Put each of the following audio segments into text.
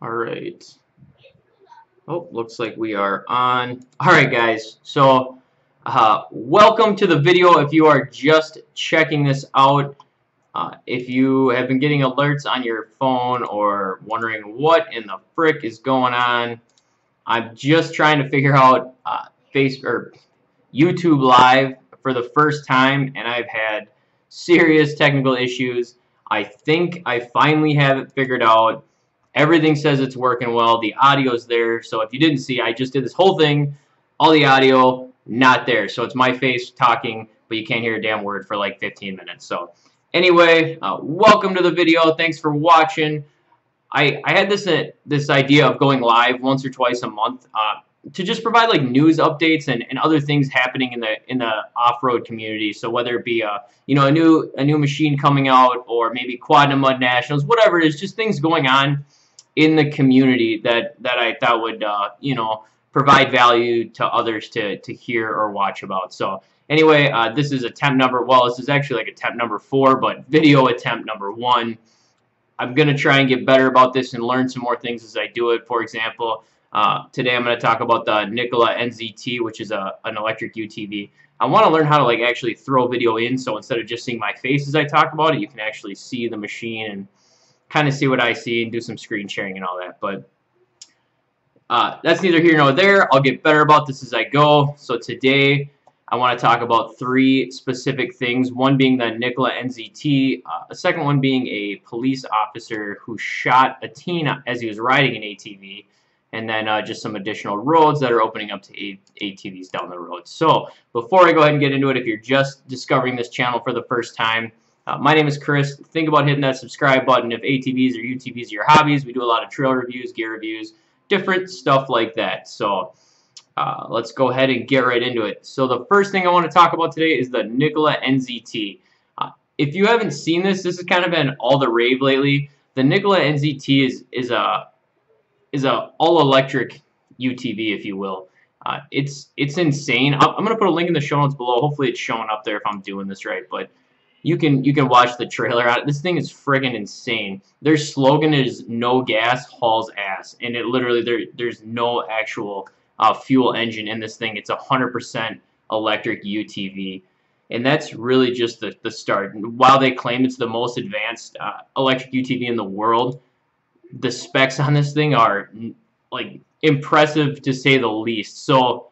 All right. Oh, looks like we are on. All right, guys. So, welcome to the video. If you are just checking this out, if you have been getting alerts on your phone or wondering what in the frick is going on, I'm just trying to figure out YouTube Live for the first time, and I've had serious technical issues. I think I finally have it figured out. Everything says it's working well. The audio's there. So if you didn't see, I just did this whole thing. All the audio, not there. So it's my face talking, but you can't hear a damn word for like 15 minutes. So anyway, welcome to the video. Thanks for watching. I had this idea of going live once or twice a month to just provide like news updates and other things happening in the off-road community. So whether it be a new machine coming out, or maybe Quad and Mud Nationals, whatever it is, just things going on in the community that I thought would provide value to others to hear or watch about. So anyway, this is attempt number, well, this is actually like attempt number 4, but video attempt number 1. I'm going to try and get better about this and learn some more things as I do it. For example, today I'm going to talk about the Nikola NZT, which is an electric UTV. I want to learn how to like actually throw video in, so instead of just seeing my face as I talk about it, you can actually see the machine and kind of see what I see and do some screen sharing and all that. But that's neither here nor there. I'll get better about this as I go. So today I want to talk about 3 specific things, one being the Nikola NZT, a second one being a police officer who shot a teen as he was riding an ATV, and then just some additional roads that are opening up to ATVs down the road. So before I go ahead and get into it, if you're just discovering this channel for the first time, my name is Chris. Think about hitting that subscribe button if ATVs or UTVs are your hobbies. We do a lot of trail reviews, gear reviews, different stuff like that. So let's go ahead and get right into it. So the first thing I want to talk about today is the Nikola NZT. If you haven't seen this, this has kind of been all the rave lately. The Nikola NZT is a all-electric UTV, if you will. It's insane. I'm going to put a link in the show notes below. Hopefully it's showing up there if I'm doing this right, but you can watch the trailer on it. This thing is friggin' insane. Their slogan is "No gas hauls ass," and it literally there's no actual fuel engine in this thing. It's 100% electric UTV, and that's really just the start. While they claim it's the most advanced electric UTV in the world, the specs on this thing are like impressive to say the least. So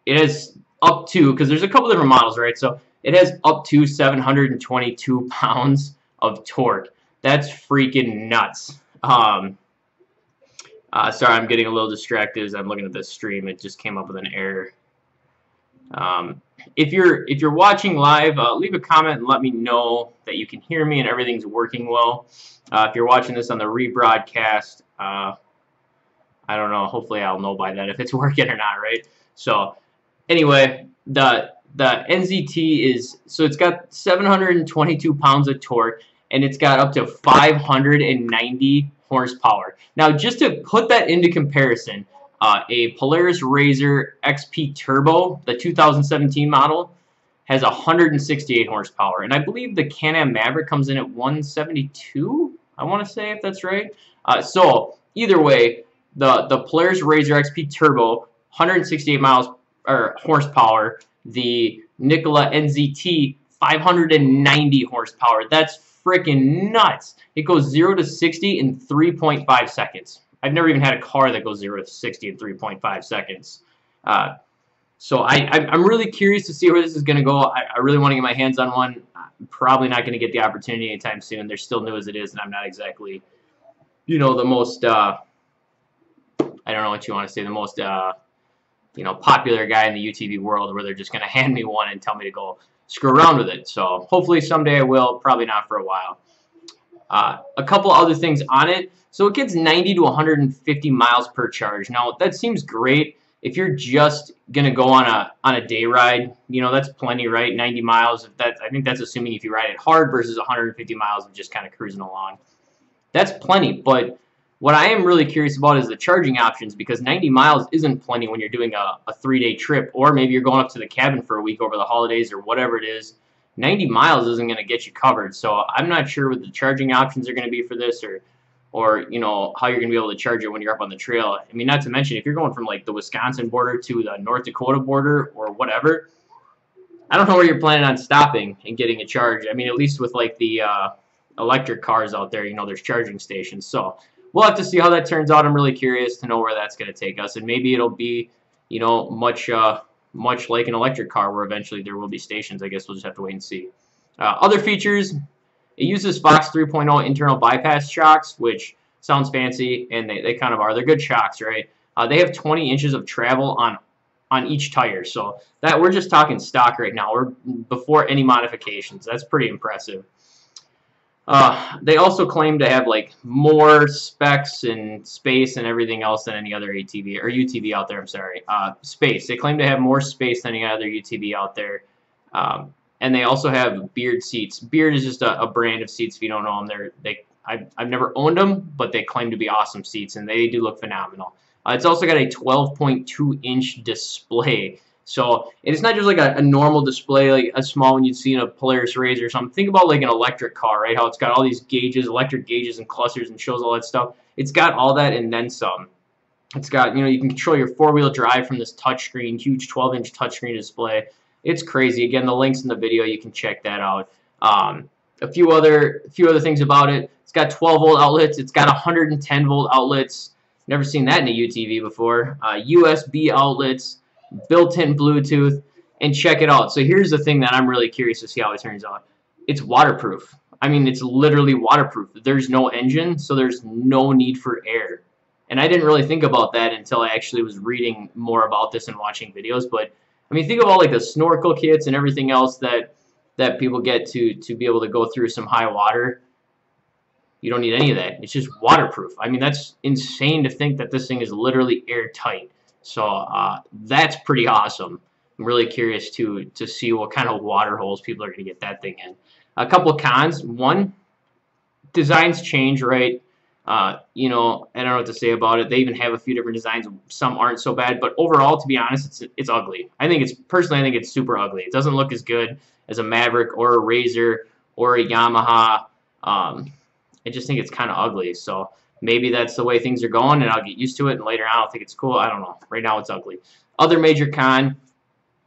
it has up to, because there's a couple different models, right? So it has up to 722 pounds of torque. That's freaking nuts. Sorry, I'm getting a little distracted as I'm looking at this stream. It just came up with an error. If you're watching live, leave a comment and let me know that you can hear me and everything's working well. If you're watching this on the rebroadcast, I don't know. Hopefully, I'll know by then if it's working or not, right? So, anyway, the NZT it's got 722 pounds of torque, and it's got up to 590 horsepower. Now, just to put that into comparison, a Polaris RZR XP Turbo, the 2017 model, has 168 horsepower, and I believe the Can-Am Maverick comes in at 172. I want to say, if that's right. So either way, the Polaris RZR XP Turbo, 168 horsepower. The Nikola NZT, 590 horsepower. That's freaking nuts. It goes 0 to 60 in 3.5 seconds. I've never even had a car that goes 0 to 60 in 3.5 seconds. So I'm really curious to see where this is going to go. I really want to get my hands on one. I'm probably not going to get the opportunity anytime soon. They're still new as it is, and I'm not exactly, the most, I don't know what you want to say, the most, popular guy in the UTV world, where they're just going to hand me one and tell me to go screw around with it. So hopefully someday I will, probably not for a while. A couple other things on it. So it gets 90 to 150 miles per charge. Now, that seems great. If you're just going to go on a day ride, that's plenty, right? 90 miles. I think that's assuming if you ride it hard versus 150 miles of just kind of cruising along. That's plenty, but what I am really curious about is the charging options, because 90 miles isn't plenty when you're doing a 3-day trip, or maybe you're going up to the cabin for a week over the holidays or whatever it is. 90 miles isn't going to get you covered, so I'm not sure what the charging options are going to be for this, or or how you're gonna be able to charge it when you're up on the trail. I mean, not to mention if you're going from like the Wisconsin border to the North Dakota border or whatever, I don't know where you're planning on stopping and getting a charge. I mean, at least with like the electric cars out there, there's charging stations. So we'll have to see how that turns out. I'm really curious to know where that's going to take us, and maybe it'll be, much like an electric car, where eventually there will be stations. I guess we'll just have to wait and see. Other features, it uses Fox 3.0 internal bypass shocks, which sounds fancy, and they kind of are. They're good shocks, right? They have 20 inches of travel on each tire, so that we're just talking stock right now. We're before any modifications. That's pretty impressive. They also claim to have like more specs and space and everything else than any other ATV or UTV out there. I'm sorry, space. They claim to have more space than any other UTV out there, and they also have Beard seats. Beard is just a brand of seats. If you don't know them, I've never owned them, but they claim to be awesome seats, and they do look phenomenal. It's also got a 12.2-inch display. So it's not just like a normal display, like a small one you'd see in a Polaris RZR or something. Think about like an electric car, right? How it's got all these gauges, electric gauges and clusters, and shows all that stuff. It's got all that and then some. It's got, you can control your four-wheel drive from this touchscreen, huge 12-inch touchscreen display. It's crazy. Again, the link's in the video. You can check that out. A few other things about it. It's got 12-volt outlets. It's got 110-volt outlets. Never seen that in a UTV before. USB outlets, built-in Bluetooth, and check it out. So here's the thing that I'm really curious to see how it turns out. It's waterproof. I mean, it's literally waterproof. There's no engine, so there's no need for air. And I didn't really think about that until I actually was reading more about this and watching videos. But I mean, think of all like the snorkel kits and everything else that people get to be able to go through some high water. You don't need any of that. It's just waterproof. I mean, that's insane to think that this thing is literally airtight. So that's pretty awesome. I'm really curious to see what kind of water holes people are going to get that thing in. A couple of cons. One, designs change, right? I don't know what to say about it. They even have a few different designs. Some aren't so bad, but overall, to be honest, it's ugly. I think it's super ugly. It doesn't look as good as a Maverick or a RZR or a Yamaha. I just think it's kind of ugly. So maybe that's the way things are going, and I'll get used to it, and later on I'll think it's cool. I don't know. Right now it's ugly. Other major con,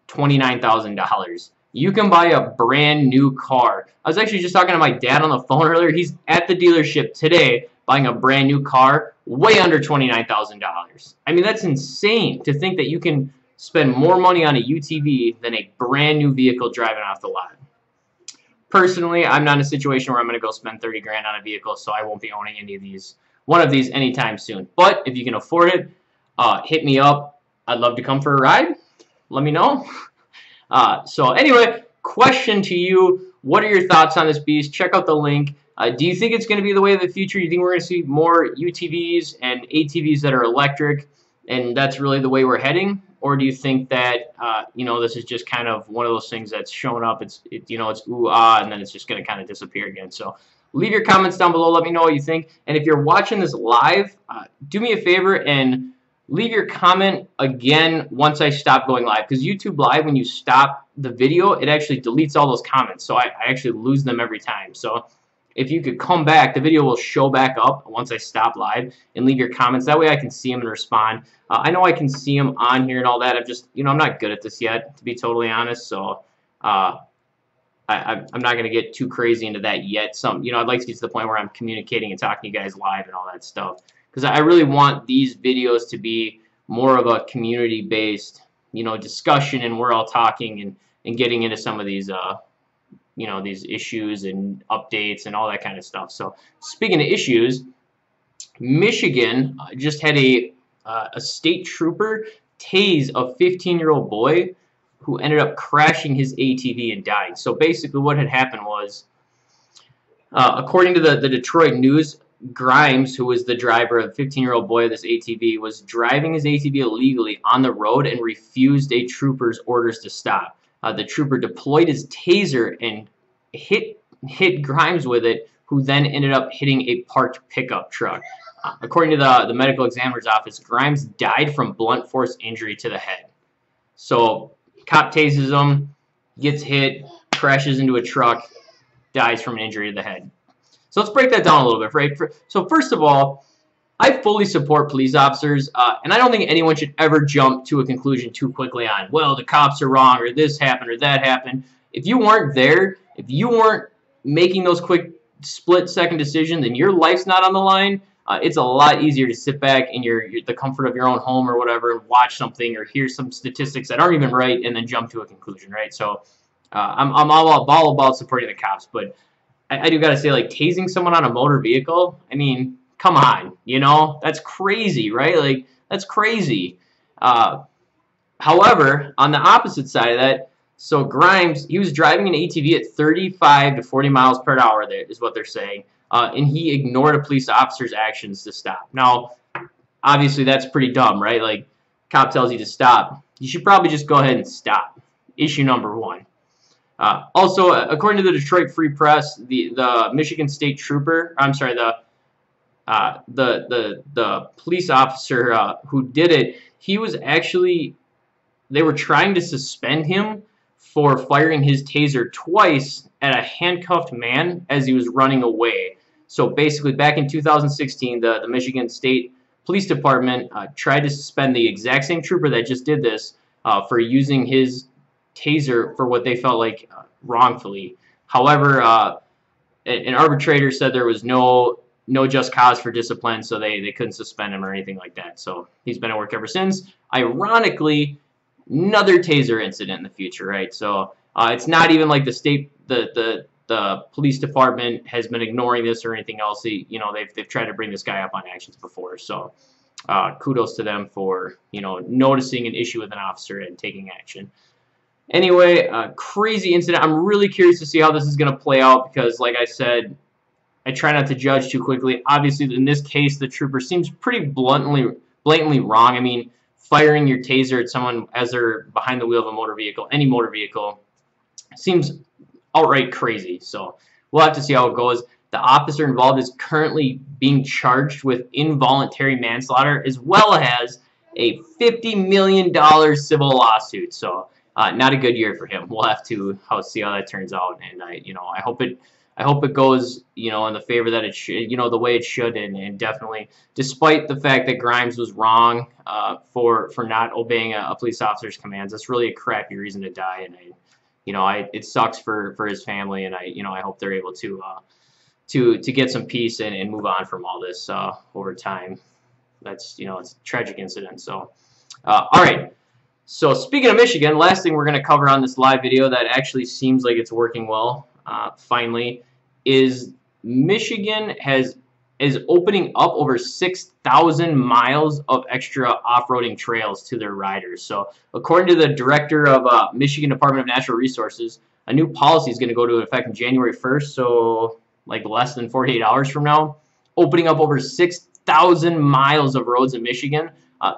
$29,000. You can buy a brand new car. I was actually just talking to my dad on the phone earlier. He's at the dealership today buying a brand new car way under $29,000. I mean, that's insane to think that you can spend more money on a UTV than a brand new vehicle driving off the lot. Personally, I'm not in a situation where I'm going to go spend 30 grand on a vehicle, so I won't be owning one of these anytime soon. But if you can afford it, hit me up. I'd love to come for a ride. Let me know. So anyway, question to you. What are your thoughts on this beast? Check out the link. Do you think it's going to be the way of the future? Do you think we're going to see more UTVs and ATVs that are electric, and that's really the way we're heading? Or do you think that this is just kind of one of those things that's showing up? It's ooh ah, and then it's just going to kind of disappear again. So leave your comments down below. Let me know what you think. And if you're watching this live, do me a favor and leave your comment again once I stop going live. Because YouTube Live, when you stop the video, it actually deletes all those comments. So I actually lose them every time. So if you could come back, the video will show back up once I stop live, and leave your comments. That way I can see them and respond. I know I can see them on here and all that. I'm not good at this yet, to be totally honest. So I'm not going to get too crazy into that yet. I'd like to get to the point where I'm communicating and talking to you guys live and all that stuff. Because I really want these videos to be more of a community-based, discussion, and we're all talking and getting into some of these these issues and updates and all that kind of stuff. So speaking of issues, Michigan just had a state trooper tase a 15-year-old boy who ended up crashing his ATV and dying. So basically what had happened was, according to the Detroit News, Grimes, who was the driver of the 15-year-old boy of this ATV, was driving his ATV illegally on the road and refused a trooper's orders to stop. The trooper deployed his taser and hit Grimes with it, who then ended up hitting a parked pickup truck. According to the medical examiner's office, Grimes died from blunt force injury to the head. So cop tases him, gets hit, crashes into a truck, dies from an injury to the head. So let's break that down a little bit, right? So first of all, I fully support police officers, and I don't think anyone should ever jump to a conclusion too quickly on, well, the cops are wrong, or this happened, or that happened. If you weren't there, if you weren't making those quick split-second decisions and your life's not on the line, it's a lot easier to sit back in the comfort of your own home or whatever and watch something or hear some statistics that aren't even right and then jump to a conclusion, right? So I'm all about supporting the cops, but I do got to say, like, tasing someone on a motor vehicle, I mean, come on, you know, that's crazy, right? Like, that's crazy. However, on the opposite side of that, so Grimes, he was driving an ATV at 35 to 40 miles per hour, there is what they're saying, and he ignored a police officer's actions to stop. Now, obviously, that's pretty dumb, right? Like, cop tells you to stop. You should probably just go ahead and stop. Issue number one. Also, according to the Detroit Free Press, the Michigan State Trooper, I'm sorry, the police officer who did it, he was actually, they were trying to suspend him for firing his taser twice at a handcuffed man as he was running away. So basically, back in 2016, the Michigan State Police Department tried to suspend the exact same trooper that just did this for using his taser for what they felt like wrongfully. However, an arbitrator said there was no just cause for discipline, so they couldn't suspend him or anything like that. So he's been at work ever since. Ironically, another taser incident in the future, right? So it's not even like the police department has been ignoring this or anything else. They've tried to bring this guy up on actions before. So kudos to them for noticing an issue with an officer and taking action. Anyway, crazy incident. I'm really curious to see how this is going to play out because, like I said, I try not to judge too quickly. Obviously, in this case, the trooper seems pretty blatantly wrong. I mean, firing your taser at someone as they're behind the wheel of a motor vehicle, any motor vehicle, seems outright crazy. So we'll have to see how it goes. The officer involved is currently being charged with involuntary manslaughter as well as a $50 million civil lawsuit. So not a good year for him. We'll have to see how that turns out, and I hope it goes in the favor that it should, the way it should, and definitely, despite the fact that Grimes was wrong for not obeying a police officer's commands, that's really a crappy reason to die, and it sucks for his family, and I hope they're able to get some peace and move on from all this over time. That's it's a tragic incident. So all right. So speaking of Michigan, last thing we're going to cover on this live video that actually seems like it's working well, finally, is Michigan is opening up over 6,000 miles of extra off-roading trails to their riders. So according to the director of Michigan Department of Natural Resources, a new policy is going to go into effect on January 1st, so like less than 48 hours from now, opening up over 6,000 miles of roads in Michigan,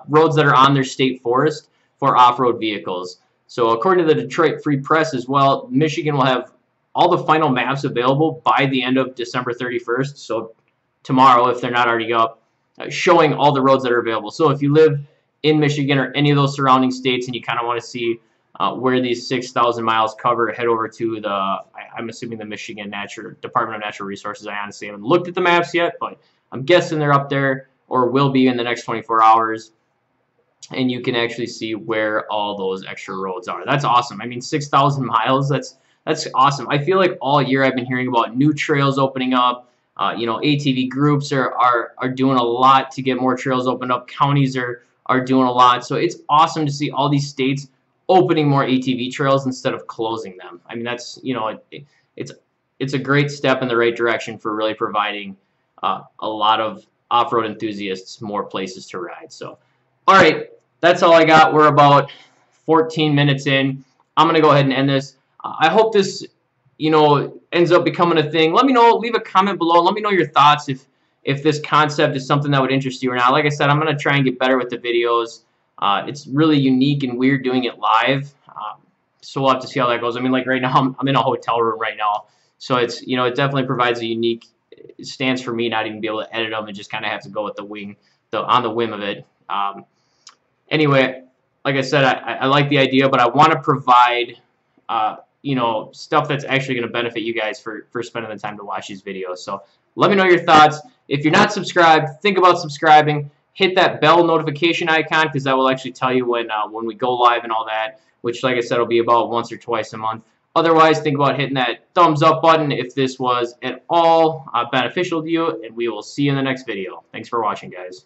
roads that are on their state forest, for off-road vehicles. So according to the Detroit Free Press as well, Michigan will have all the final maps available by the end of December 31st, so tomorrow if they're not already up, showing all the roads that are available. So if you live in Michigan or any of those surrounding states and you kind of want to see where these 6,000 miles cover, head over to I'm assuming the Michigan Department of Natural Resources. I honestly haven't looked at the maps yet, but I'm guessing they're up there or will be in the next 24 hours. And you can actually see where all those extra roads are. That's awesome. I mean, 6,000 miles, that's awesome. I feel like all year I've been hearing about new trails opening up. ATV groups are doing a lot to get more trails opened up. Counties are doing a lot. So it's awesome to see all these states opening more ATV trails instead of closing them. I mean, that's, it's a great step in the right direction for really providing a lot of off-road enthusiasts more places to ride. So, all right, that's all I got. We're about 14 minutes in. I'm going to go ahead and end this. I hope this, ends up becoming a thing. Let me know. Leave a comment below. Let me know your thoughts if this concept is something that would interest you or not. Like I said, I'm going to try and get better with the videos. It's really unique and weird doing it live. So we'll have to see how that goes. I mean, like right now, I'm in a hotel room right now. So it's, it definitely provides a unique stance for me not even be able to edit them and just kind of have to go with on the whim of it. Anyway, like I said, I like the idea, but I want to provide you know, stuff that's actually going to benefit you guys for spending the time to watch these videos. So let me know your thoughts. If you're not subscribed, think about subscribing. Hit that bell notification icon, because that will actually tell you when we go live and all that, which, like I said, will be about once or twice a month. Otherwise, think about hitting that thumbs up button if this was at all beneficial to you, and we will see you in the next video. Thanks for watching, guys.